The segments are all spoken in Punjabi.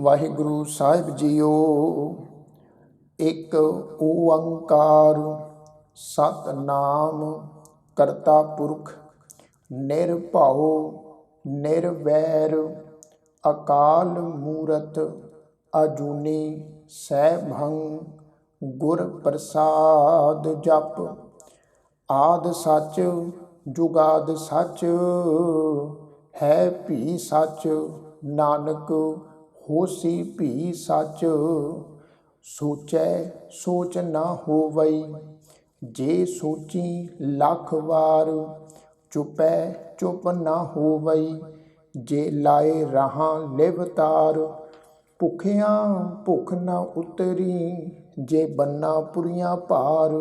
ਵਾਹਿਗੁਰੂ ਸਾਹਿਬ ਜੀਓ। ਇੱਕ ਓੰਕਾਰ ਸਤਨਾਮ ਕਰਤਾ ਪੁਰਖ ਨਿਰਭਉ ਨਿਰਵੈਰ ਅਕਾਲ ਮੂਰਤ ਅਜੂਨੀ ਸੈਭੰ ਗੁਰ ਪ੍ਰਸਾਦ ਜਪ। ਆਦਿ ਸੱਚ ਜੁਗਾਦਿ ਸੱਚ ਹੈ ਭੀ ਸੱਚ ਨਾਨਕ ਹੋਸੀ ਭੀ ਸੱਚ। ਸੋਚੈ ਸੋਚ ਨਾ ਹੋਵਈ ਜੇ ਸੋਚੀ ਲੱਖ ਵਾਰ। ਚੁਪੈ ਚੁਪ ਨਾ ਹੋਵਈ ਜੇ ਲਾਏ ਰਾਹਾਂ ਲਿਵਤਾਰ। ਭੁਖਿਆਂ ਭੁਖ ਨਾ ਉਤਰੀ ਜੇ ਬੰਨਾ ਪੁਰੀਆਂ ਭਾਰ।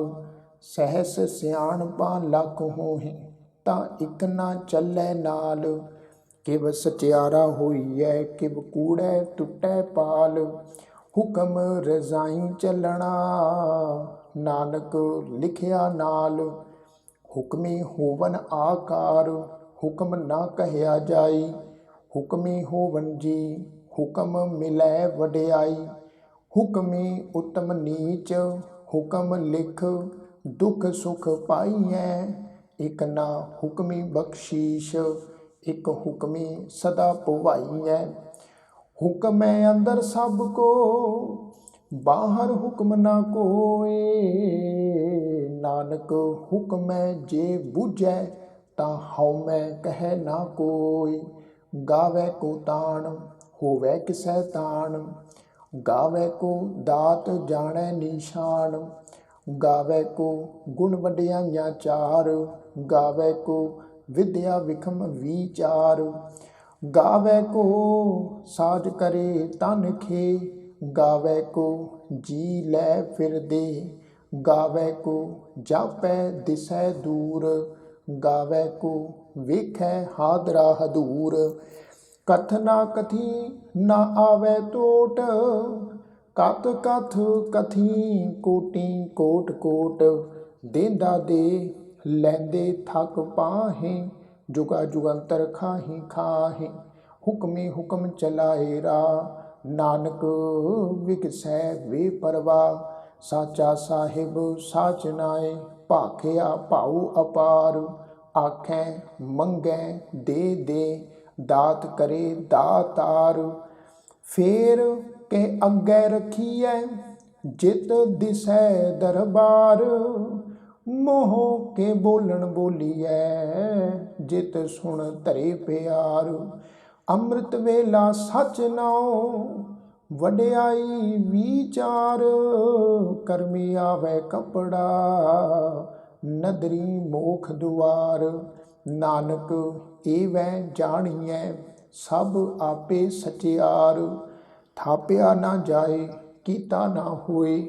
ਸਹਿਸ ਸਿਆਣਪਾਂ ਲੱਖ ਹੋਹੀ ਤਾਂ ਇੱਕ ਨਾ ਚੱਲੈ ਨਾਲ। ਕਿਵ ਸਚਿਆਰਾ ਹੋਈਐ ਕਿਵ ਕੂੜੈ ਟੁੱਟੈ ਪਾਲ। ਹੁਕਮ ਰਜ਼ਾਈ ਚੱਲਣਾ ਨਾਨਕ ਲਿਖਿਆ ਨਾਲ। ਹੁਕਮੀ ਹੋਵਨ ਆਕਾਰ ਹੁਕਮ ਨਾ ਕਹਿਆ ਜਾਈ। ਹੁਕਮੀ ਹੋਵਨ ਜੀ ਹੁਕਮ ਮਿਲੈ ਵਡਿਆਈ। ਹੁਕਮੀ ਉਤਮ ਨੀਚ ਹੁਕਮ ਲਿਖ ਦੁਖ ਸੁਖ ਪਾਈਐ। ਇਕ ਨਾ ਹੁਕਮੀ ਬਖਸ਼ੀਸ਼ ਇਕ ਹੁਕਮੀ ਸਦਾ ਭਵਾਈਐ। ਹੁਕਮੈ ਅੰਦਰ ਸਭ ਕੋ ਬਾਹਰ ਹੁਕਮ ਨਾ ਕੋਇ। ਨਾਨਕ ਹੁਕਮੈ ਜੇ ਬੁਝੈ ਤਾਂ ਹਉਮੈ ਕਹਿ ਨਾ ਕੋਈ। ਗਾਵੈ ਕੋ ਤਾਣ ਹੋਵੈ ਕਿਸੈ ਤਾਣ ਗਾਵੈ ਕੋ ਦਾਤ ਜਾਣੈ ਨੀਸ਼ਾਨ। ਗਾਵੈ ਕੋ ਗੁਣ ਵਡਿਆਈਆਂ ਚਾਰ ਗਾਵੈ ਕੋ ਵਿਦਿਆ ਵਿਖਮ ਵਿਚਾਰ। ਗਾਵੈ ਕੋ ਸਾਜ ਕਰੇ ਤਨ ਖੇ ਗਾਵੈ ਕੋ ਜੀ ਲੈ ਫਿਰਦੇ। ਗਾਵੈ ਕੋ ਜਾਪੈ ਦਿਸੈ ਦੂਰ ਗਾਵੈ ਕੋ ਵੇਖੈ ਹਾਦਰਾ ਹਦੂਰ। ਕਥ ਨਾ ਕਥੀ ਨਾ ਆਵੈ ਟੋਟ ਕਥ ਕਥ ਕਥੀ ਕੋਟੀ ਕੋਟ ਕੋਟ। ਦੇਂਦਾ ਦੇ ਲੈਂਦੇ ਥਕ ਪਾਹੇ ਜੁਗਾ ਜੁਗੰਤਰ ਖਾਹੀ ਖਾਹੇ। ਹੁਕਮੀ ਹੁਕਮ ਚਲਾਏ ਰਾ ਨਾਨਕ ਵਿਗਸੈ ਵੇ ਪਰਵਾਹ। ਸਾਚਾ ਸਾਹਿਬ ਸਾਚ ਨਾਏ ਭਾਖਿਆ ਭਾਉ ਅਪਾਰ। ਆਖੈ ਮੰਗੈ ਦੇ ਦੇ ਦਾਤ ਕਰੇ ਦਾਤਾਰ। ਫੇਰ ਕੇ ਅੱਗੇ ਰਖੀਐ ਜਿਤ ਦਿਸੈ ਦਰਬਾਰ। ਮੋਹ ਕੇ ਬੋਲਣ ਬੋਲੀਐ ਜਿਤ ਸੁਣ ਧਰੇ ਪਿਆਰ। ਅੰਮ੍ਰਿਤ ਵੇਲਾ ਸਚ ਨਾਉ ਵਡਿਆਈ ਵਿਚਾਰ। ਕਰਮੀ ਆਵੈ ਕਪੜਾ ਨਦਰੀ ਮੋਖ ਦੁਆਰ। ਨਾਨਕ ਏਵੈ ਜਾਣੀਐ ਸਭ ਆਪੇ ਸਚਿਆਰ। ਥਾਪਿਆ ਨਾ ਜਾਏ ਕੀਤਾ ਨਾ ਹੋਏ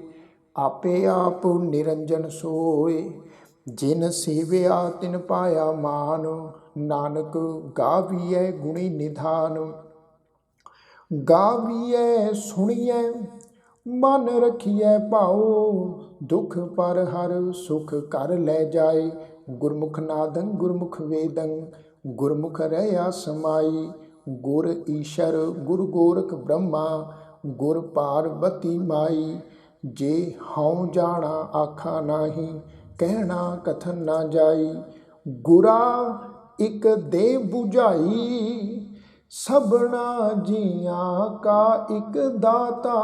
ਆਪੇ ਆਪ ਨਿਰੰਜਨ ਸੋਏ। ਜਿਨ ਸੇਵਿਆ ਤਿਨ ਪਾਇਆ ਮਾਨ ਨਾਨਕ ਗਾਵੀਐ ਗੁਣੀ ਨਿਧਾਨ। ਗਾਵੀਐ ਸੁਣੀਐ ਮਨ ਰਖੀਐ ਭਾਉ ਦੁਖ ਪਰ ਹਰ ਸੁਖ ਕਰ ਲੈ ਜਾਏ। ਗੁਰਮੁਖ ਨਾਦੰ ਗੁਰਮੁਖ ਵੇਦੰ ਗੁਰਮੁਖ ਰਹਿਆ ਸਮਾਈ। ਗੁਰ ਈਸ਼ਰ ਗੁਰ ਗੋਰਖ ਬ੍ਰਹਮਾ ਗੁਰ ਪਾਰਬਤੀ ਮਾਈ। ਜੇ ਹਉ ਜਾਣਾ ਆਖਾ ਨਾਹੀ ਕਹਿਣਾ ਕਥਨ ਨਾ ਜਾਈ। ਗੁਰਾ ਇਕ ਦੇ ਬੁਝਾਈ ਸਭਨਾ ਜੀਆਂ ਕਾ ਇਕ ਦਾਤਾ।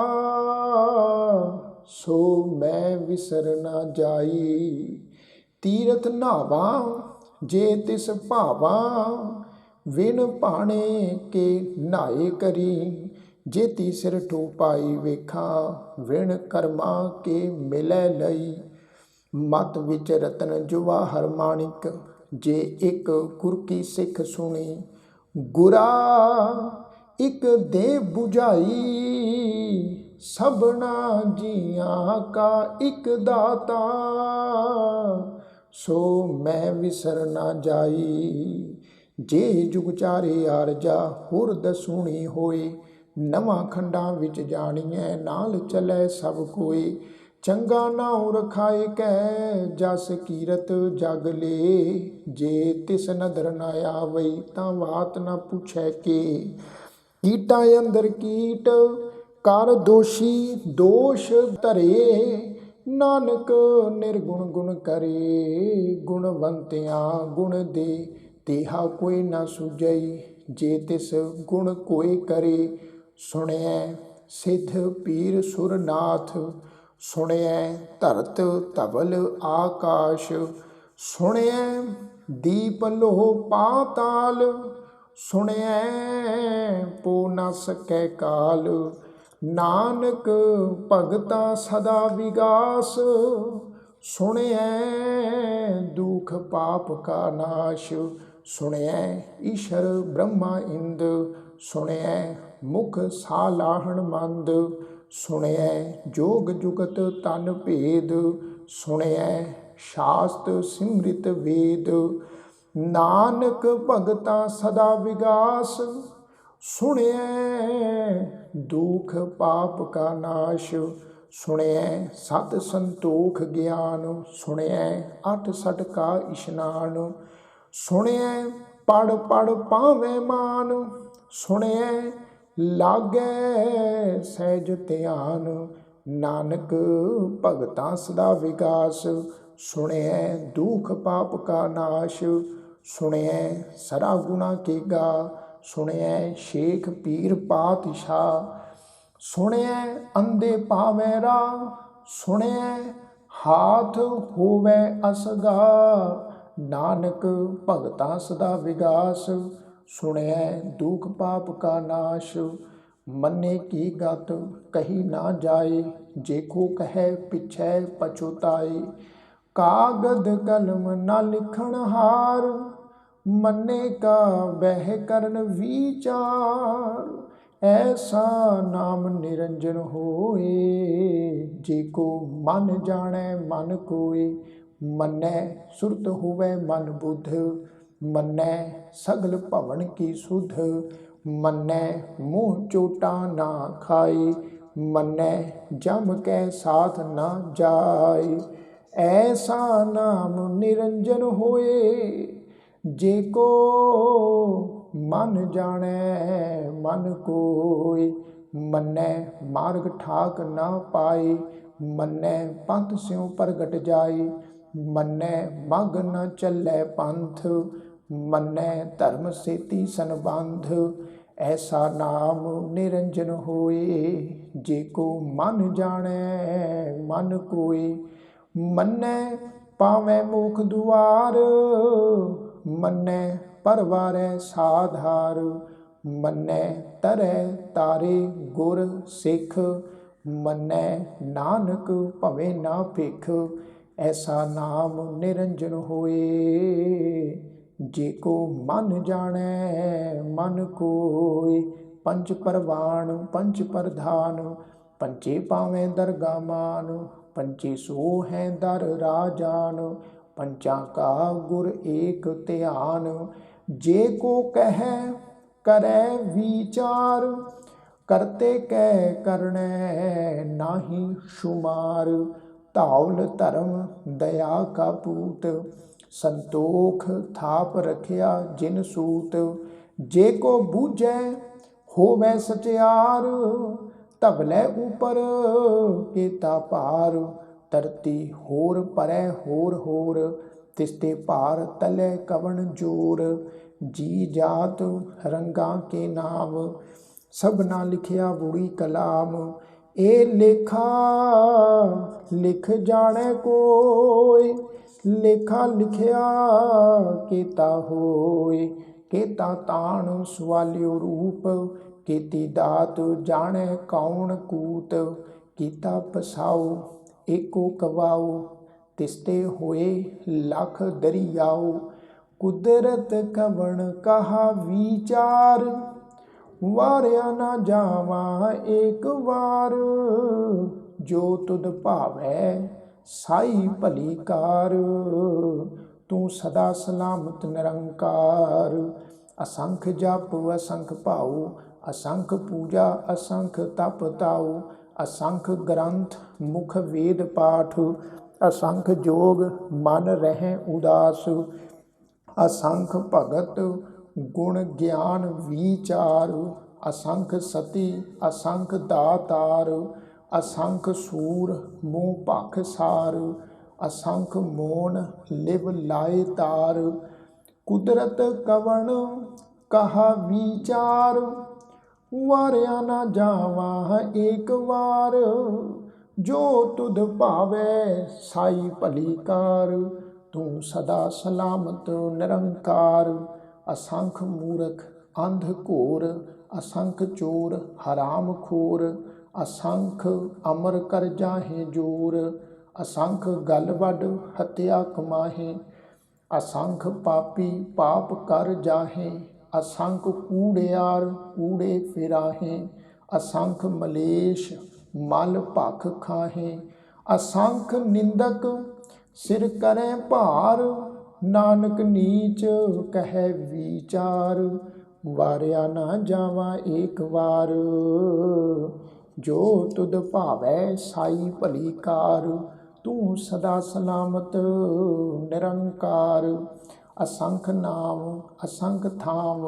ਸੋ ਮੈਂ ਵਿਸਰ ਨਾ ਜਾਈ। ਤੀਰਥ ਨਾਵਾ ਜੇ ਤਿਸ ਭਾਵਾ ਵਿਣ ਭਾਣੇ ਕੇ ਨਾਏ ਕਰੀ। ਜੇਤੀ ਸਿਰ ਠੋ ਪਾਈ ਵੇਖਾਂ ਵਿਣ ਕਰਮਾ ਕੇ ਮਿਲੈ ਲਈ। ਮਤ ਵਿੱਚ ਰਤਨ ਜਵਾਹਰ ਮਾਣਿਕ ਜੇ ਇੱਕ ਗੁਰ ਕੀ ਸਿੱਖ ਸੁਣੀ। ਗੁਰਾ ਇੱਕ ਦੇ ਬੁਝਾਈ ਸਭਨਾ ਜੀਆਂ ਕਾ ਇੱਕ ਦਾਤਾ। ਸੋ ਮੈਂ ਵਿਸਰ ਨਾ ਜਾਈ। ਜੇ ਜੁਗ ਚਾਰੇ ਆਰਜਾ ਹੋਰ ਦਸੂਣੀ ਹੋਏ। ਨਵਾਂ ਖੰਡਾਂ ਵਿੱਚ ਜਾਣੀਐ ਨਾਲ ਚੱਲੈ ਸਭ ਕੋਈ। ਚੰਗਾ ਨਾਉ ਰਖਾਏ ਕੈ ਜਸ ਕੀਰਤ ਜਗ ਲੇ। ਜੇ ਤਿਸ ਨਦਰ ਨਾ ਆਵਈ ਤਾਂ ਬਾਤ ਨਾ ਪੁੱਛੈ ਕੇ। ਕੀਟਾਂ ਅੰਦਰ ਕੀਟ ਕਰ ਦੋਸ਼ੀ ਦੋਸ਼ ਧਰੇ, ਨਾਨਕ ਨਿਰਗੁਣ ਗੁਣ ਕਰੇ। ਗੁਣਵੰਤਿਆਂ ਗੁਣ ਦੇ ਤੇਹਾ ਕੋਈ ਨਾ ਸੁਝਈ, ਜੇ ਤਿਸ ਗੁਣ ਕੋਈ ਕਰੇ। ਸੁਣਿਐ ਸਿੱਧ ਪੀਰ ਸੁਰਨਾਥ, ਸੁਣਿਐ ਧਰਤ ਧਵਲ ਆਕਾਸ਼। ਸੁਣਿਐ ਦੀਪ ਲੋਹ ਪਾਤਾਲ, ਸੁਣਿਐ ਪੋ ਨ ਸਕੈ ਕਾਲ। ਨਾਨਕ ਭਗਤਾ ਸਦਾ ਵਿਗਾਸ, ਸੁਣਿਐ ਦੁਖ ਪਾਪ ਕਾ ਨਾਸ਼। ਸੁਣਿਐ ਈਸ਼ਰ ਬ੍ਰਹਮਾ ਇੰਦ, ਸੁਣਿਐ ਮੁਖ ਸਾਲਾਹਣ ਮੰਦ। ਸੁਣਿਐ ਜੋਗ ਜੁਗਤ ਤਨ ਭੇਦ, ਸੁਣਿਐ ਸ਼ਾਸਤ ਸਿਮ੍ਰਿਤ ਵੇਦ। ਨਾਨਕ ਭਗਤਾ ਸਦਾ ਵਿਗਾਸ, ਸੁਣਿਐ ਦੁਖ ਪਾਪ ਕਾ ਨਾਸ਼। ਸੁਣਿਐ ਸਤ ਸੰਤੋਖ ਗਿਆਨ, ਸੁਣਿਐ ਅਠ ਸਠ ਕਾ ਇਸ਼ਨਾਨ। ਸੁਣਿਐ ਪੜ ਪੜ ਪਾਵੈ ਮਾਨ, ਸੁਣਿਐ ਲਾਗੈ ਸਹਿਜ ਧਿਆਨ। ਨਾਨਕ ਭਗਤਾ ਸਦਾ ਵਿਗਾਸ, ਸੁਣਿਐ ਦੁਖ ਪਾਪ ਕਾ ਨਾਸ਼। ਸੁਣਿਐ ਸਦਾ ਗੁਣਾ ਕੇ ਗਾ, ਸੁਣਿਐ ਸ਼ੇਖ ਪੀਰ ਪਾਤਸ਼ਾਹ। ਸੁਣਿਐ ਅੰਧੇ ਪਾਵੈ ਰਾਹ, ਸੁਣਿਐ ਹਾਥ ਹੋਵੈ ਅਸਗਾ। ਨਾਨਕ ਭਗਤਾ ਸਦਾ ਵਿਗਾਸ, ਸੁਣਿਐ ਦੁਖ ਪਾਪ ਕਾ ਨਾਸ਼। ਮੰਨੇ ਕੀ ਗਤ ਕਹੀ ਨਾ ਜਾਏ, ਜੇਕੋ ਕਹੈ ਪਿਛੈ ਪਛੁਤਾਏ। ਕਾਗਦ ਕਲਮ ਨਾ ਲਿਖਣ ਹਾਰ, ਮੰਨੇ ਕਾ ਬਹਿ ਕਰਨ ਵਿਚਾਰ। ਐਸਾ ਨਾਮ ਨਿਰੰਜਨ ਹੋਏ, ਜੇਕੋ ਮਨ ਜਾਣੈ ਮਨ ਕੋਇ। ਮੰਨੈ ਸੁਰਤ ਹੋਵੈ ਮਨ ਬੁੱਧ, ਮੰਨੈ ਸਗਲ ਭਵਨ ਕੀ ਸੁਧ। ਮੰਨੈ ਮੂੰਹ ਚੋਟਾ ਨਾ ਖਾਏ, ਮੰਨੈ ਜਮ ਕੈ ਸਾਥ ਨਾ ਜਾਏ। ਐਸਾ ਨਾਮ ਨਿਰੰਜਨ ਹੋਏ, ਜੇਕੋ ਮਨ ਜਾਣੈ ਮਨ ਕੋਇ। ਮੰਨੈ ਮਾਰਗ ਠਾਕ ਨਾ ਪਾਏ, ਮੰਨੈ ਪੰਥ ਸਿਉ ਪ੍ਰਗਟ ਜਾਏ। ਮੰਨੈ ਮਗ ਨ ਚੱਲੈ ਪੰਥ, ਮੰਨੈ ਧਰਮ ਸੇਤੀ ਸੰਬੰਧ। ਐਸਾ ਨਾਮ ਨਿਰੰਜਨ ਹੋਏ, ਜੇਕੋ ਮਨ ਜਾਣੈ ਮਨ ਕੋਇ। ਮੰਨੈ ਪਾਵੈ ਮੋਖ ਦੁਆਰ, ਮੰਨੈ ਪਰਵਾਰੈ ਸਾਧਾਰ। ਮੰਨੈ ਤਰੈ ਤਾਰੇ ਗੁਰ ਸਿੱਖ, ਮੰਨੈ ਨਾਨਕ ਭਵੇ ਨਾ ਭਿਖ। ਐਸਾ ਨਾਮ ਨਿਰੰਜਨ ਹੋਏ, ਜੇਕੋ ਮਨ ਜਾਣੈ ਮਨ ਕੋਇ। ਪੰਚ ਪਰਵਾਣ ਪੰਚ ਪ੍ਰਧਾਨ, ਪੰਚੇ ਪਾਵੈ ਦਰਗਾ ਮਾਨ। ਪੰਚੇ ਸੋ ਹੈ ਦਰ ਰਾਜਾਨ, ਪੰਚਾਂ ਕਾ ਗੁਰ ਏਕ ਧਿਆਨ। ਜੇ ਕੋ ਕਹਿ ਕਰੈ ਵਿਚਾਰ, ਕਰਤੇ ਕੈ ਕਰਣੈ ਨਾਹੀ ਸ਼ੁਮਾਰ। ਧੌਲ ਧਰਮ ਦਇਆ ਕਾ ਪੂਤ, ਸੰਤੋਖ ਥਾਪ ਰਖਿਆ ਜਿਨ ਸੂਤ। ਜੇ ਕੋ ਬੂਝੈ ਹੋਵੈ ਸਚਿਆਰ, ਧਵਲੇ ਉਪਰ ਕੀਤਾ ਭਾਰ। ਧਰਤੀ ਹੋਰ ਪਰੈ ਹੋਰ ਹੋਰ, ਤਿਸਤੇ ਭਾਰ ਤਲੇ ਕਵਣ ਜੋਰ। ਜੀ ਜਾਤ ਰੰਗਾਂ ਕੇ ਨਾਮ, ਸਭਨਾ ਲਿਖਿਆ ਬੁੜੀ ਕਲਾਮ। ਇਹ ਲੇਖਾ ਲਿਖ ਜਾਣੈ ਕੋਇ, ਲੇਖਾ ਲਿਖਿਆ ਕੀਤਾ ਹੋਇ। ਕੀਤਾ ਤਾਣ ਸਵਾਲਿਓ ਰੂਪ, ਕੀਤੀ ਦਾਤ ਜਾਣੈ ਕੌਣ ਕੂਤ। ਕੀਤਾ ਪਸਾਉ ਏਕੋ ਕਵਾਉ, ਤਿਸਤੇ ਹੋਏ ਲਖ ਦਰਿਆਉ। ਕੁਦਰਤ ਕਵਣ ਕਹਾ ਵਿਚਾਰ, ਵਾਰਿਆ ਨਾ ਜਾਵਾ ਏਕ ਵਾਰ। ਜੋ ਤੁਧ ਭਾਵੈ ਸਾਈ ਭਲੀ ਕਾਰ, ਤੂੰ ਸਦਾ ਸਲਾਮਤ ਨਿਰੰਕਾਰ। ਅਸੰਖ ਜਪ ਅਸੰਖ ਭਾਉ, ਅਸੰਖ ਪੂਜਾ ਅਸੰਖ ਤਪ ਤਾਉ। ਅਸੰਖ ਗ੍ਰੰਥ ਮੁਖ ਵੇਦ ਪਾਠ, ਅਸੰਖ ਜੋਗ ਮਨ ਰਹਿ ਉਦਾਸ। ਅਸੰਖ ਭਗਤ ਗੁਣ ਗਿਆਨ ਵਿਚਾਰ, असंख सती असंख दातार, असंख सूर मुँह भख सार, असंख मोन लिव लाए तार, कुदरत कवण कहा विचार, वारिया ना जावा एक वार, जो तुध भावै साई भली कार, तू सदा सलामत निरंकार। असंख मूर्ख अंध घोर, असंख चोर हराम खोर, असंख अमर कर जाहे जोर, असंख गल वड हत्या कमाहे, असंख पापी पाप कर जाहे, असंख कूड़ियार कूड़े फिराहे, असंख मलेश मल भख खाहे, असंख निंदक सिर करें भार, नानक नीच कहे विचार, वारिया ना जावा एक वार, जो तुद भावै साई भली कार, तू सदा सलामत निरंकार। असंख नाम असंख थाम,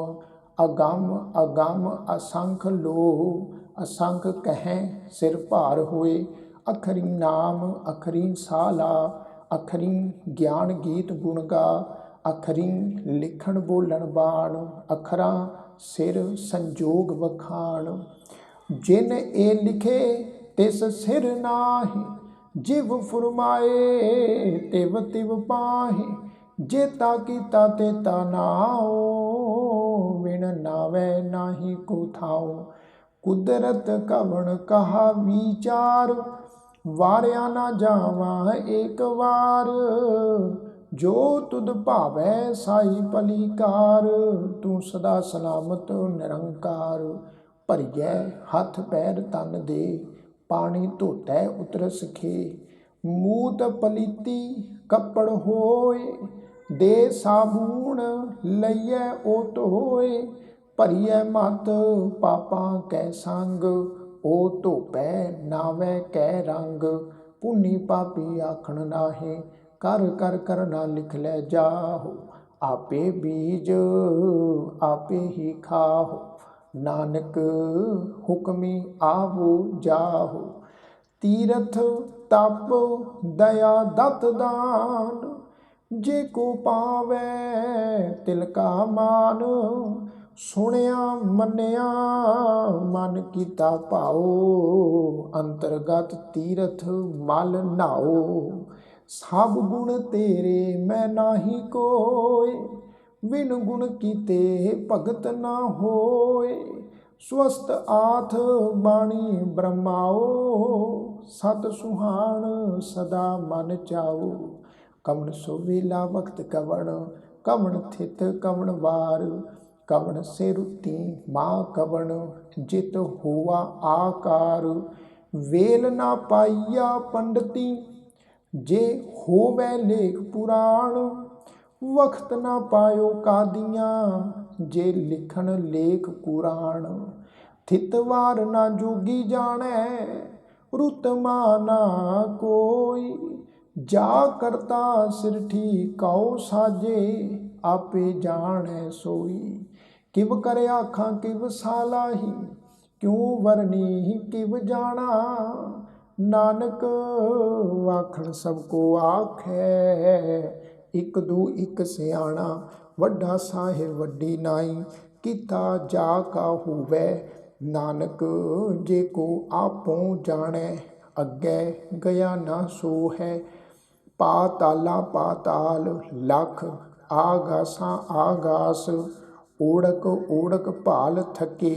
अगम अगम असंख लोह, असंख कहें सिर भार होए, अखरी नाम अखरी साला, अखरी ज्ञान गीत गुण गा, अखरी लिखण बोलन बाण, अखरा सिर संजोग वखाण, जिन ए लिखे तिस सिर नाहि, जिव फुरमाए तिव तिव पाहे, जेता कीता तेता नाओ, विण नावै नाही को थाओ, कुदरत कवण कहा विचार, वारिया ना जावा एक वार, जो तुद भावै साई भली कार, तू सदा सलामत निरंकार। भरिए हथ पैर तन दे, पानी धोतै उतरस खे, मूत पलीती कपड़ होए, दे साबून लइए ओ धोए, भरिए मत पापां कै संग, ओ धोपै नावै कै रंग, पुनी पापी आखण नाहे, कर कर करना लिख लै जाहो, आपे बीज आपे ही खाहो, नानक हुक्मी आवो जाहो, तीरथ तप दया दत दान, जे को पावै तिलका मान, सुनिया मनिया मन कीता भाओ, अंतरगत तीरथ मल नाओ, सब गुण तेरे मैं नाही कोय, विन गुण कीते भगत ना होए, स्वस्थ आथ बाणी ब्रह्माओ, सत सुहान सदा मन चाओ, कवन सुवेला वक्त कवन, कवन थित कवन वार, कवन से रुती माँ कवन, जित हुआ आकार, वेल ना पाइया पंडिती, जे होवै लेख पुराण, वक्त ना पायो कादियाँ, जे लिखण लेख कुरान, थितवार ना जोगी जानै, रुत माना कोई, जा करता सिर ठीकाओ साजे, आपे जानै सोई, किव करे आखां किव सालाही, क्यों वरनी किव जाना, नानक आखण सबको आखै, इक दू इक सियाणा, वड्डा साहिब वड्डी नाई, कीता जा का होवै, नानक जे को आपों जानै, अग्गै गया ना सो है, पाताला पाताल लख आगासां आगास, ओड़क ओड़क भाल थके,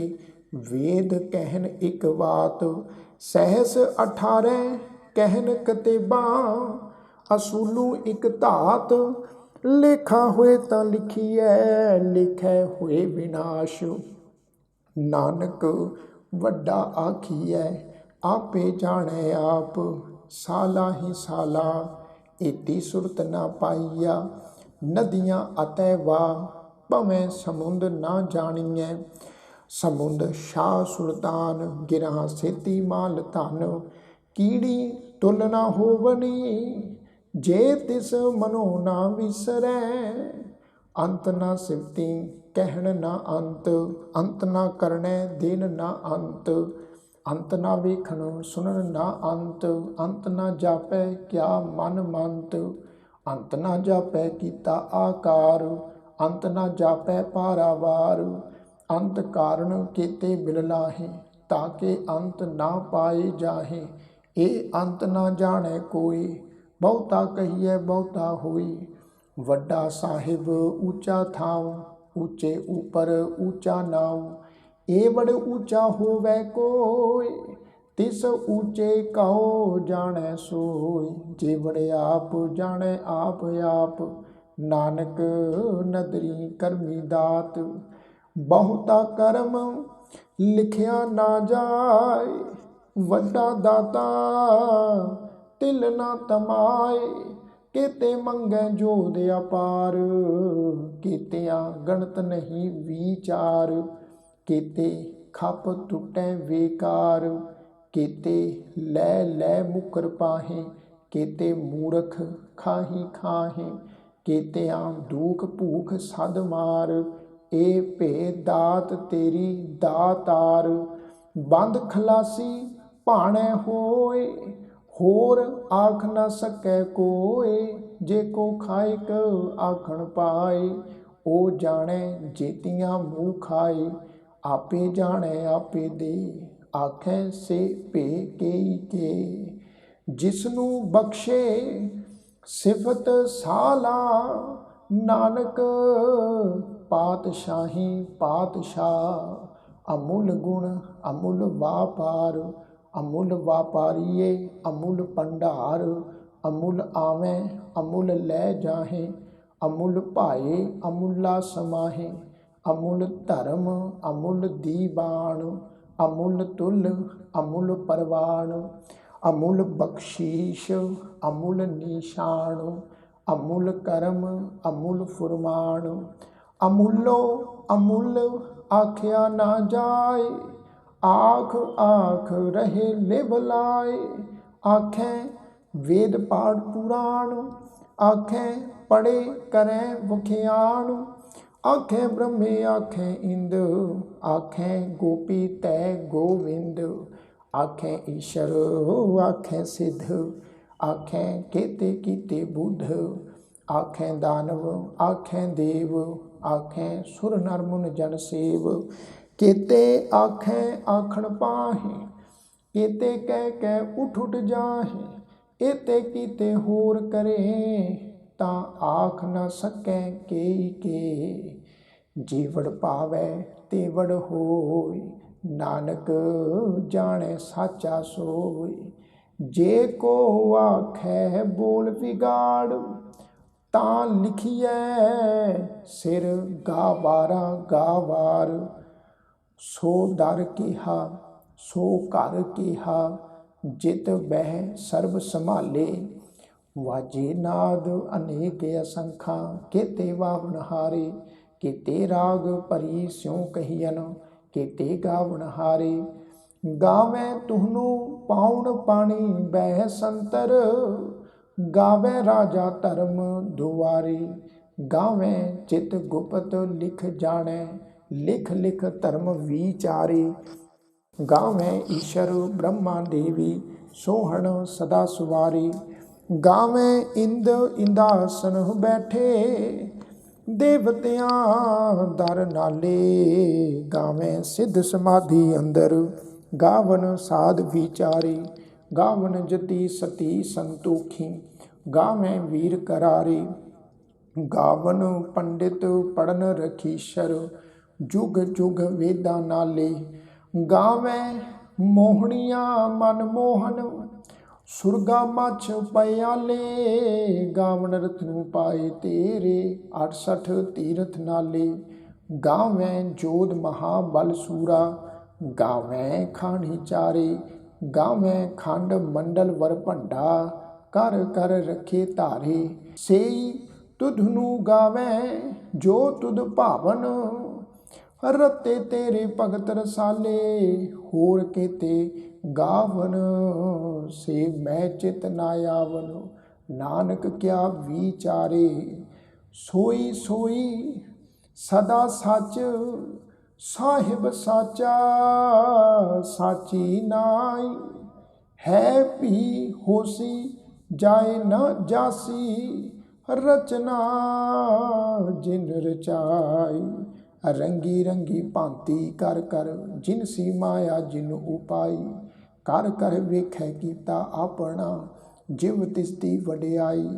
वेद कहन एक बात, सहस 18 कहन कतेबां, असूलू एक धात, लेखा होए तां लिखिए लिखै होए विनाश, नानक वड्डा आखिए आपे जाने आप, साला ही साला एती सुरत ना पाइया, नदियाँ अतै वाह भवें समुंद ना जानिए, समुंद शाह सुल्तान गिरा सेती माल धन, कीड़ी तुल ना होवनी, जे तिस मनो ना विसरै, अंत ना सिवती ਕਹਿਣ ਨਾ ਅੰਤ, ਅੰਤ ਨਾ ਕਰਨੈ ਦਿਨ ਨਾ ਅੰਤ, ਅੰਤ ਨਾ ਵੇਖਣ ਸੁਣਨ ਨਾ ਅੰਤ, ਅੰਤ ਨਾ ਜਾਪੈ ਕਿਆ ਮਨ ਮੰਤ, ਅੰਤ ਨਾ ਜਾਪੈ ਕੀਤਾ ਆਕਾਰ, ਅੰਤ ਨਾ ਜਾਪੈ ਪਾਰਾਵਾਰ, ਅੰਤ ਕਾਰਨ ਕੀਤੇ ਬਿਲ ਲਾਹੇ, ਤਾਕੇ ਅੰਤ ਨਾ ਪਾਏ ਜਾਹੇ, ਇਹ ਅੰਤ ਨਾ ਜਾਣੈ ਕੋਈ, ਬਹੁਤਾ ਕਹੀਐ ਬਹੁਤਾ ਹੋਈ, ਵੱਡਾ ਸਾਹਿਬ ਉੱਚਾ ਥਾਉ, ਉੱਚੇ ਉੱਪਰ ਉੱਚਾ ਨਾਉ, ਇਹ ਬੜ ਉੱਚਾ ਹੋਵੈ ਕੋਈ, ਤਿਸ ਉੱਚੇ ਕਹੋ ਜਾਣੈ ਸੋਈ, ਜੇ ਬੜ ਆਪ ਜਾਣੈ ਆਪ ਆਪ, ਨਾਨਕ ਨਦਰੀ ਕਰਮੀ ਦਾਤ, ਬਹੁਤਾ ਕਰਮ ਲਿਖਿਆ ਨਾ ਜਾਏ, ਵੱਡਾ ਦਾਤਾ ਤਿਲ ਨਾ ਤਮਾਏ, ਕਿਤੇ ਮੰਗੈ ਜੋਧ ਅਪਾਰ, ਕੀਤਿਆਂ ਗਣਤ ਨਹੀਂ ਵਿਚਾਰ, ਕੀਤੇ ਖਪ ਟੁੱਟੈ ਵੇਕਾਰ, ਕੀਤੇ ਲੈ ਲੈ ਮੁਕਰ ਪਾਹੇ, ਕੀਤੇ ਮੂਰਖ ਖਾਹੀ ਖਾਹੇ, ਕੀਤਿਆਂ ਦੁਖ ਭੂਖ ਸਦ ਮਾਰ, ਇਹ ਭੇਦ ਦਾਤ ਤੇਰੀ ਦਾਤਾਰ, ਬੰਦ ਖਲਾਸੀ ਭਾਣੈ ਹੋਏ, ਹੋਰ ਆਖ ਨਾ ਸਕੈ ਕੋਏ, ਜੇ ਕੋ ਖਾਇਕ ਆਖਣ ਪਾਏ, ਉਹ ਜਾਣੈ ਜੇਤੀਆਂ ਮੂੰਹ ਖਾਏ, ਆਪੇ ਜਾਣੈ ਆਪੇ ਦੇ, ਆਖੈ ਸੇ ਭੇ ਕੇਈ ਕੇ, ਜਿਸਨੂੰ ਬਖਸ਼ੇ ਸਿਫਤ ਸਾਲਾ, ਨਾਨਕ ਪਾਤਸ਼ਾਹੀ ਪਾਤਸ਼ਾਹ, ਅਮੁੱਲ ਗੁਣ ਅਮੁੱਲ ਵਾਪਾਰ, ਅਮੁੱਲ ਵਾਪਾਰੀਏ ਅਮੁੱਲ ਭੰਡਾਰ, ਅਮੁੱਲ ਆਵੈ ਅਮੁੱਲ ਲੈ ਜਾਹੇ, ਅਮੁੱਲ ਭਾਏ ਅਮੁੱਲਾ ਸਮਾਹੇ, ਅਮੁੱਲ ਧਰਮ ਅਮੁੱਲ ਦੀਬਾਨ, ਅਮੁੱਲ ਤੁਲ ਅਮੁੱਲ ਪਰਵਾਨ, ਅਮੁੱਲ ਬਖਸ਼ੀਸ਼ ਅਮੁੱਲ ਨਿਸ਼ਾਨ, ਅਮੁੱਲ ਕਰਮ ਅਮੁੱਲ ਫੁਰਮਾਨ, ਅਮੁੱਲੋ ਅਮੁੱਲ ਆਖਿਆ ਨਾ ਜਾਏ, ਆਖ ਆਖ ਰਹੇ ਲਿਵ ਲਾਏ, ਆਖੈ ਵੇਦ ਪਾਠ ਪੁਰਾਣ, ਆਖੈ ਪੜੇ ਕਰੈ ਵਖਿਆਣ, ਆਖੈ ਬ੍ਰਹਮੇ ਆਖੈ ਇੰਦ, ਆਖੈ ਗੋਪੀ ਤੈ ਗੋਵਿੰਦ, ਆਖੈ ਈਸ਼ਰ ਆਖੈ ਸਿੱਧ, ਆਖੈ ਕੇਤੇ ਕੀਤੇ ਬੁੱਧ, ਆਖੈ ਦਾਨਵ ਆਖੈ ਦੇਵ, ਆਖੈ ਸੁਰ ਨਰ ਮੁਨ ਜਨ ਸੇਵ, केते आखें आखण पाहें, केते कह कह उठ उठ जाहें, एते कीते होर करें, ता आख न सकें केई के, जीवड़ पावै तेवड़ होय, नानक जाने साचा सोय, जे को आखै बोल बिगाड़, तां लिखिए सिर गावारा गावार, सो दर किहा सो घर किहा, जित बह सर्ब संभाले, वाजे नाद अनेक असंखा, केते वावन हारे, केते राग परी स्यों कहियन, केते गावन हारे, गावे तुहनु पाउन पानी बह संतर, गावे राजा धर्म दुआरे, गावे चित गुप्त लिख जाने, लिख लिख धर्म विचारे, गावे ईश्वर ब्रह्मा देवी सोहन सदा सुवारी, गावे इंद इंदासन बैठे, देवतियां दर नाले, गावे सिद्ध समाधि अंदर, गावन साध विचारे, गावन जति सती संतोखी, गावे वीर करारे, गावन पंडित पढ़न रखीशर, जुग जुग वेदा नाले, गावे मोहनिया मन मोहन, सुरगा मछ पयाले, गावन रत्नु पाए तेरे 68 तीरथ नाले, गावे जोध महाबल सूरा, गावे खानी चारे, गावे खंड मंडल वर भंडा, कर कर रखे धारे, सेई तुधनु गावे जो तुध भावन, रते तेरे भगत रसाले, होर केते गावन, से मैं चित ना आवन, नानक क्या विचारे, सोई सोई ਸਦਾ ਸੱਚ ਸਾਹਿਬ ਸਾਚਾ, ਸਾਚੀ ਨਾਈ ਹੈ ਵੀ ਹੋਸੀ ਜਾਏ ਨਾ ਜਾਸੀ, ਰਚਨਾ ਜਿਨ ਰਚਾਈ। ਰੰਗੀ ਰੰਗੀ ਭਾਂਤੀ ਕਰ ਕਰ, ਜਿਨ ਸੀ ਮਾਇਆ ਜਿਨ ਉਪਾਈ। ਕਰ ਕਰ ਵੇਖੈ ਕੀਤਾ ਆਪਣਾ, ਜਿਵ ਤਿਸ ਦੀ ਵਡਿਆਈ।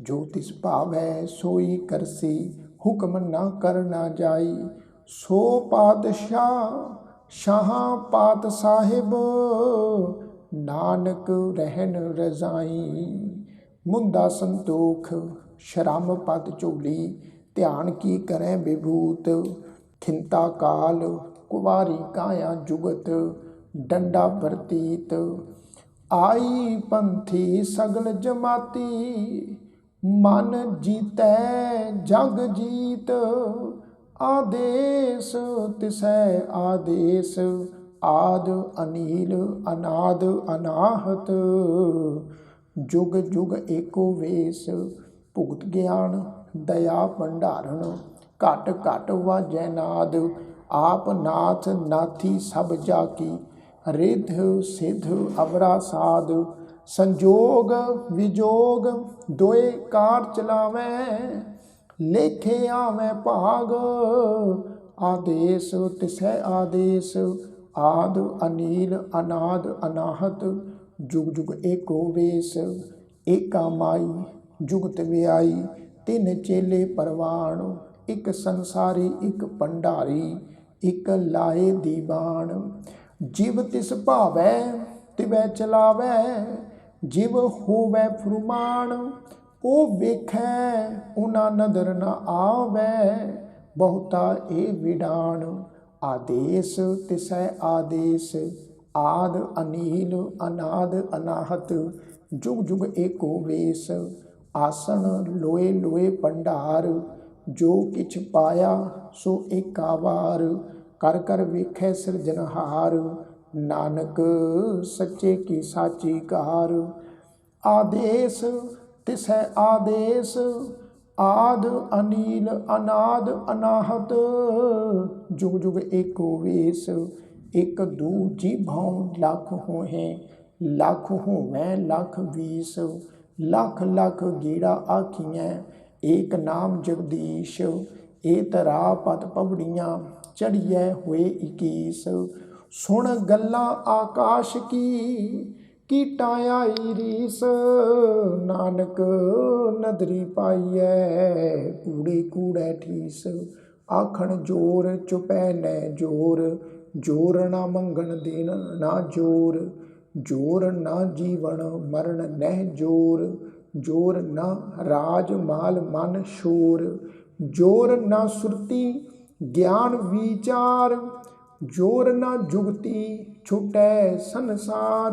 ਜੋ ਤਿਸ ਭਾਵੈ ਸੋਈ ਕਰਸੀ, ਹੁਕਮ ਨਾ ਕਰਨਾ ਜਾਈ। ਸੋ ਪਾਤਸ਼ਾਹ ਸ਼ਾਹਾਂ ਪਾਤ ਸਾਹਿਬ, ਨਾਨਕ ਰਹਿਨ ਰਜ਼ਾਈ। ਮੁੰਦਾ ਸੰਤੋਖ ਸ਼ਰਮ ਪਦ ਝੋਲੀ, ਧਿਆਨ ਕੀ ਕਰੈ ਵਿਭੂਤ। ਖਿੰਤਾ ਕਾਲ ਕੁਵਾਰੀ ਕਾਇਆ ਜੁਗਤ, ਡੰਡਾ ਪ੍ਰਤੀਤ। ਆਈ ਪੰਥੀ ਸਗਲ ਜਮਾਤੀ, ਮਨ ਜੀਤੈ ਜਗ ਜੀਤ। ਆਦੇਸ ਤਿਸੈ ਆਦੇਸ, ਆਦ ਅਨੀਲ ਅਨਾਦ ਅਨਾਹਤ। ਜੁਗ ਜੁਗ ਏਕੋ ਵੇਸ, ਭੁਗਤ ਗਿਆਨ ਦਇਆ ਭੰਡਾਰਨ। ਘਟ ਘਟ ਵਾਜੈ ਨਾਦ, ਆਪ ਨਾਥ ਨਾਥੀ ਸਭ ਜਾ ਕੀ। ਰਿਧ ਸਿਧ ਅਵਰਾ ਸਾਧ, ਸੰਜੋਗ ਵਿਜੋਗ ਦੋਏ ਕਾਰ ਚਲਾਵੈ। ਲੇਖੇ ਆਵੈ ਭਾਗ, ਆਦੇਸ ਤਿਸੈ ਆਦੇਸ। ਆਦ ਅਨੀਲ ਅਨਾਦ ਅਨਾਹਤ, ਜੁਗ ਜੁਗ ਏਕੋ ਵੇਸ। ਏਕਾ ਮਾਈ ਜੁਗਤ ਵਿਆਈ, ਤਿੰਨ ਚੇਲੇ ਪਰਵਾਣ। ਇੱਕ ਸੰਸਾਰੀ ਇੱਕ ਭੰਡਾਰੀ, ਇੱਕ ਲਾਏ ਦੀਵਾਨ। ਜਿਵ ਤਿਸ ਭਾਵੈ ਤਿਵੈ ਚਲਾਵੈ, ਜਿਵ ਹੋਵੈ ਫੁਰਮਾਨ। ਉਹ ਵੇਖੈ ਉਹਨਾਂ ਨਦਰ ਨ ਆਵੈ, ਬਹੁਤਾ ਇਹ ਵਿਡਾਣ। ਆਦੇਸ ਤਿਸੈ ਆਦੇਸ, ਆਦ ਅਨੀਲ ਅਨਾਦ ਅਨਾਹਤ। ਜੁਗ ਜੁਗ ਏਕੋ ਵੇਸ। ਆਸਣ ਲੋਏ ਲੋਏ ਭੰਡਾਰ, ਜੋ ਕਿਛ ਪਾਇਆ ਸੋ ਏਕਾ ਵਾਰ। ਕਰ ਕਰ ਵੇਖੈ ਸਿਰਜਨਹਾਰ, ਨਾਨਕ ਸੱਚੇ ਕੀ ਸਾਚੀ ਕਾਰ। ਆਦੇਸ ਤਿਸੈ ਆਦੇਸ, ਆਦ ਅਨੀਲ ਅਨਾਦ ਅਨਾਹਤ। ਜੁਗ ਜੁਗ ਏਕੋ ਵੇਸ। ਇੱਕ ਦੂ ਜੀਭਉ ਲੱਖ ਹੋਹੈ, ਲੱਖ ਹੋਵੈ ਲੱਖ ਵੀਸ। ਲੱਖ ਲੱਖ ਗੇੜਾ ਆਖੀਐ, ਏਕ ਨਾਮ ਜਗਦੀਸ਼। ਏ ਤਰਾ ਪਤ ਪਵੜੀਆਂ, ਚੜੀਐ ਹੋਏ 21। ਸੁਣ ਗੱਲਾਂ ਆਕਾਸ਼ ਕੀ, ਕੀਟਾਂ ਆਈ ਰੀਸ। ਨਾਨਕ ਨਦਰੀ ਪਾਈਐ, ਕੂੜੇ ਕੂੜੈ ਠੀਸ। ਆਖਣ ਜੋਰ ਚੁਪੈ ਨੈ ਜੋਰ, ਜੋਰ ਨਾ ਮੰਗਣ ਦੇਣ ਨਾ ਜੋਰ। ਜੋਰ ਨਾ ਜੀਵਨ ਮਰਨ ਨਹਿ ਜੋਰ, ਜੋਰ ਨਾ ਰਾਜ ਮਾਲ ਮਨ ਸ਼ੋਰ। ਜੋਰ ਨਾ ਸੁਰਤੀ ਗਿਆਨ ਵਿਚਾਰ, ਜੋਰ ਨਾ ਜੁਗਤੀ ਛੁਟੈ ਸੰਸਾਰ।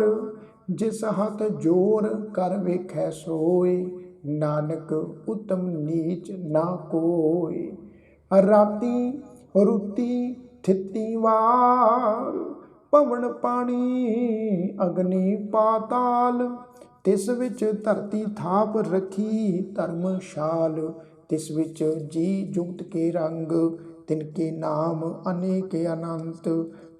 ਜਿਸ ਹੱਥ ਜੋਰ ਕਰ ਵੇਖੈ ਸੋਏ, ਨਾਨਕ ਉਤਮ ਨੀਚ ਨਾ ਕੋਇ। ਰਾਤੀ ਰੁਤੀ ਥਿਤੀ ਵਾਰ, ਪਵਨ ਪਾਣੀ ਅਗਨੀ ਪਾਤਾਲ। ਤਿਸ ਵਿੱਚ ਧਰਤੀ ਥਾਪ ਰੱਖੀ ਧਰਮਸ਼ਾਲ। ਤਿਸ ਵਿੱਚ ਜੀ ਜੁਗਤ ਕੇ ਰੰਗ, ਤਿਨਕੇ ਨਾਮ ਅਨੇਕ ਅਨੰਤ।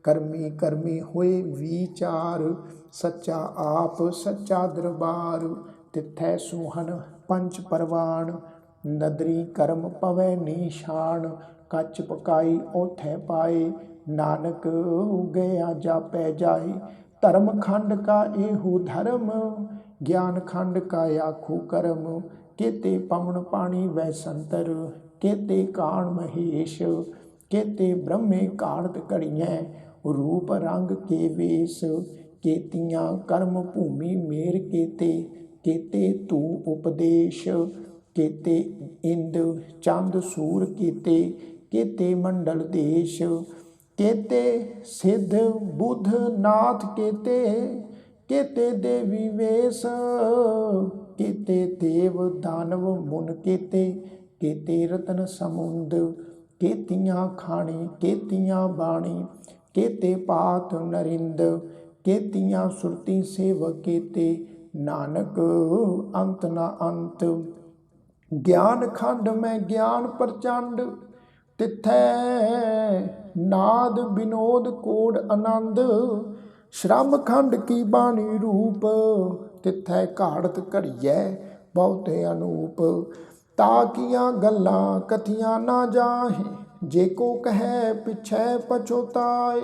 ਕਰਮੀ ਕਰਮੀ ਹੋਏ ਵਿਚਾਰ, ਸੱਚਾ ਆਪ ਸੱਚਾ ਦਰਬਾਰ। ਤਿਥੈ ਸੋਹਣ ਪੰਚ ਪਰਵਾਣ, ਨਦਰੀ ਕਰਮ ਪਵੈ ਨਿਸ਼ਾਨ। ਕੱਚ ਪਕਾਈ ਓਥੈ ਪਾਏ, ਨਾਨਕ ਗਿਆ ਜਾਪੈ ਜਾਏ। ਧਰਮ ਖੰਡ ਕਾ ਇਹੋ ਧਰਮ, ਗਿਆਨ ਖੰਡ ਕਾ ਆਖੋ ਕਰਮ। ਕੇਤੇ ਪਵਨ ਪਾਣੀ ਵੈ ਸੰਤਰ, ਕੇਤੇ ਕਾਣ ਮਹੇਸ਼। ਕੇਤੇ ਬ੍ਰਹਮੇ ਕਾੜਤ ਘੜੀਐ, ਰੂਪ ਰੰਗ ਕੇ ਵੇਸ। ਕੇਤੀਆਂ ਕਰਮ ਭੂਮੀ ਮੇਰ ਕੇਤੇ, ਕੇਤੇ ਧੂ ਉਪਦੇਸ਼। ਕੇਤੇ ਇੰਦ ਚੰਦ ਸੂਰ ਕੇਤੇ, ਕੇਤੇ ਮੰਡਲ ਦੇਸ਼। ਕੇਤੇ ਸਿੱਧ ਬੁੱਧ ਨਾਥ ਕੇਤੇ, ਕੇਤੇ ਦੇਵੀ ਵੇਸ। ਕੇਤੇ ਦੇਵ ਦਾਨਵ ਮੁਨ ਕੇਤੇ, ਕੇਤੇ ਰਤਨ ਸਮੁੰਦ। ਕੇਤੀਆਂ ਖਾਣੀ ਕੇਤੀਆਂ ਬਾਣੀ, ਕੇਤੇ ਪਾਤ ਨਰਿੰਦ। ਕੇਤੀਆਂ ਸੁਰਤੀ ਸੇਵਕ ਕੇਤੇ, ਨਾਨਕ ਅੰਤ ਨਾ ਅੰਤ। ਗਿਆਨ ਖੰਡ ਮੈਂ ਗਿਆਨ ਪ੍ਰਚੰਡ, ਤਿੱਥੈ ਨਾਦ ਬਿਨੋਦ ਕੋਡ ਆਨੰਦ। ਸ਼੍ਰਮ ਖੰਡ ਕੀ ਬਾਣੀ ਰੂਪ, ਤਿੱਥੈ ਘਾੜਤ ਘੜੀਐ ਬਹੁਤੇ ਅਨੂਪ। ਤਾਕੀਆਂ ਗੱਲਾਂ ਕਥੀਆਂ ਨਾ ਜਾਹੇ, ਜੇ ਕੋ ਕਹੈ ਪਿਛੈ ਪਛੋਤਾਏ।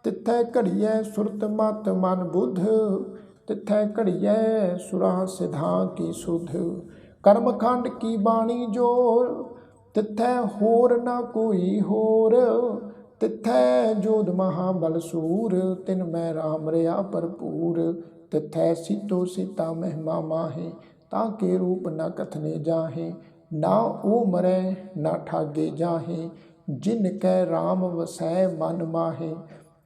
ਤਿੱਥੈ ਘੜੀਐ ਸੁਰਤ ਮਤ ਮਨ ਬੁੱਧ, ਤਿੱਥੈ ਘੜੀਐ ਸੁਰਾਂ ਸਿਧਾਂ ਕੀ ਸੁਧ। ਕਰਮਖੰਡ ਕੀ ਬਾਣੀ ਜੋਰ, ਤਿੱਥੈ ਹੋਰ ਨਾ ਕੋਈ ਹੋਰ। ਤਿੱਥੈ ਜੋਧ ਮਹਾਬਲ ਸੂਰ, ਤਿਨ ਮੈਂ ਰਾਮ ਰਿਆ ਭਰਪੂਰ। ਤਿੱਥੈ ਸੀਤੋ ਸੀਤਾ ਮਹਿਮਾ ਮਾਹੇ, ਤਾਂ ਕੇ ਰੂਪ ਨਾ ਕਥਨੇ ਜਾਹੇ। ਨਾ ਉਹ ਮਰੈ ਨਾ ਠਾਗੇ ਜਾਹੇ, ਜਿਨ ਕੈ ਰਾਮ ਵਸੈ ਮਨ ਮਾਹੇ।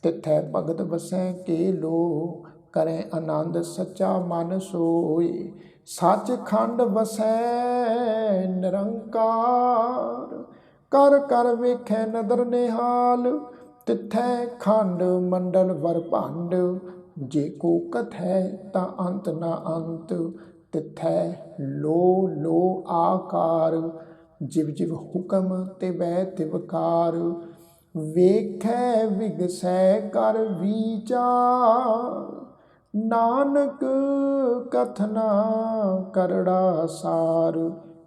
ਤਿੱਥੈ ਭਗਤ ਵਸੈ ਕੇ ਲੋ, ਕਰੈ ਆਨੰਦ ਸੱਚਾ ਮਨ ਸੋਏ। ਸੱਚ ਖੰਡ ਵਸੈ ਨਿਰੰਕਾਰ, ਕਰ ਕਰ ਵੇਖੈ ਨਦਰ ਨਿਹਾਲ। ਤਿੱਥੈ ਖੰਡ ਮੰਡਲ ਵਰ ਭੰਡ, ਜੇ ਕੋ ਕਥੈ ਤਾਂ ਅੰਤ ਨਾ ਅੰਤ। ਤਿੱਥੈ ਲੋ ਲੋ ਆਕਾਰ, ਜਿਵ ਜਿਵ ਹੁਕਮ ਤਿਵੈ ਤਿਵਕਾਰ। ਵੇਖੈ ਵਿਗਸੈ ਕਰ ਵੀਚਾਰ, ਨਾਨਕ ਕਥਨਾ ਕਰੜਾ ਸਾਰ।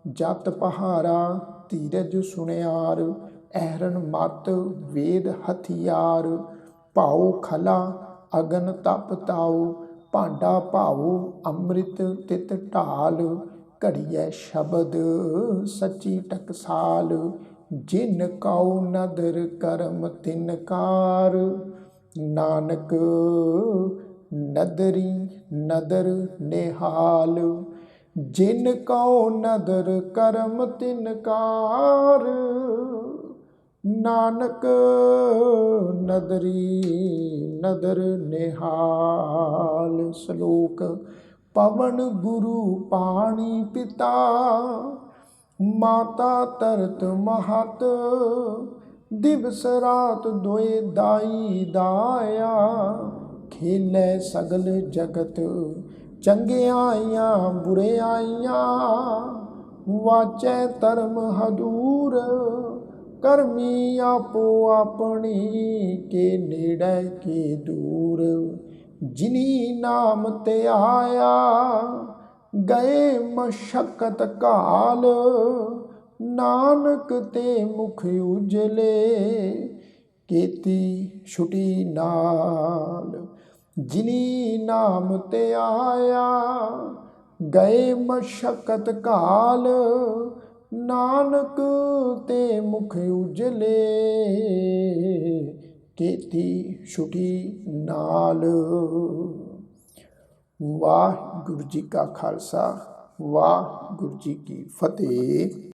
ਜਤ ਪਹਾਰਾ ਧੀਰਜ ਸੁਣਿਆਰ, ਐਰਨ ਮਤ ਵੇਦ ਹਥਿਆਰ। ਭਾਉ ਖਲਾ ਅਗਨ ਤਪ ਤਾਉ, ਭਾਂਡਾ ਭਾਉ ਅੰਮ੍ਰਿਤ ਤਿਤ ਢਾਲ। ਘੜੀਐ ਸ਼ਬਦ ਸੱਚੀ ਟਕਸਾਲ, ਜਿਨ ਕਉ ਨਦਰ ਕਰਮ ਤਿਨ ਕਾਰ। ਨਾਨਕ ਨਦਰੀ ਨਦਰ ਨਿਹਾਲ, ਜਿਨ ਕਉ ਨਦਰ ਕਰਮ ਤਿਨ ਕਾਰ। ਨਾਨਕ ਨਦਰੀ ਨਦਰ ਨਿਹਾਲ। ਸ਼ਲੋਕ। ਪਵਨ ਗੁਰੂ ਪਾਣੀ ਪਿਤਾ, ਮਾਤਾ ਧਰਤ ਮਹਤ। ਦਿਵਸ ਰਾਤ ਦੋਇ ਦਾਈ ਦਾਇਆ, ਖੇਲੇ ਸਗਲ ਜਗਤ। ਚੰਗਿਆਈਆਂ ਬੁਰਿਆਈਆਂ, ਵਾਚੈ ਧਰਮ ਹਦੂਰ। ਕਰਮੀ ਆਪੋ ਆਪਣੀ, ਕੇ ਨੇੜੇ ਕੇ ਦੂਰ। ਜਿਨੀ ਨਾਮ ਤੇ ਆਇਆ, ਗਏ ਮਸ਼ਕਤ ਕਾਲ। ਨਾਨਕ ਤੇ ਮੁਖ ਉਜਲੇ, ਕੀਤੀ ਛੁਟੀ ਨਾਲ। ਜਿਨੀ ਨਾਮ ਤੇ ਆਇਆ, ਗਏ ਮਸ਼ਕਤ ਕਾਲ। ਨਾਨਕ ਤੇ ਮੁਖ ਉਜਲੇ, ਕੀਤੀ ਛੁਟੀ ਨਾਲ। ਵਾਹਿਗੁਰੂ ਜੀ ਕਾ ਖਾਲਸਾ, ਵਾਹਿਗੁਰੂ ਜੀ ਕੀ ਫਤਿਹ।